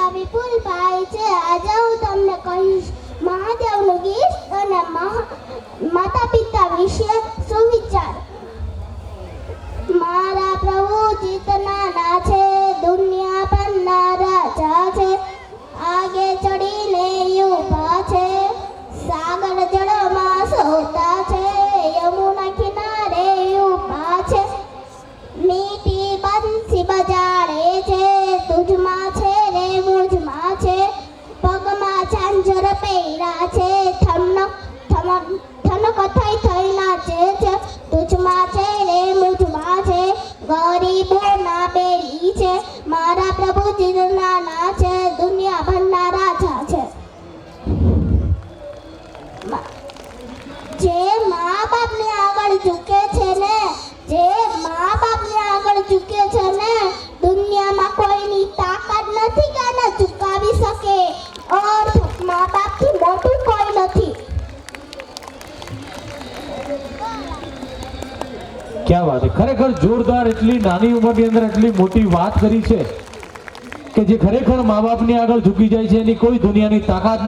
મારા વિપુલ ભાઈ છે. આજે હું તમને કહીશ મહાદેવનું ગીત અને માતા પિતા વિશે સુવિચાર. મારા પ્રભુ જીતનારા છે, દુનિયા પરના રાજા છે. આગે ચડીને ઊભા છે, સાગર જળમાં સોતા છે. યમુના કિનારે ઊભા છે, મીઠી બંસી બજાડે છે. તુજમાં છે રે મુજમાં છે, પગમાં ઝાંઝર પહેર્યા છે. ઠનક થઈ થઈ નાચે છે, તુજમાં છે રે મુજમાં છે. ગરીબોના બેલી છે, મારા પ્રભુજી નાના છે, દુનિયા ભરના રાજા છે. જે મા બાપને આગળ ઝૂકે છે ને, જે મા બાપને આગળ ઝૂકે છે ને, દુનિયામાં કોઈની તાકાત નથી કે એને ઝુકાવી શકે. ઓર મા બાપથી મોટું કોઈ નથી. ક્યાં વાત છે, ખરેખર જોરદાર. એટલી નાની ઉંમરની અંદર એટલી મોટી વાત કરી છે કે જે ખરેખર મા બાપની આગળ ઝૂકી જાય છે એની કોઈ દુનિયાની તાકાત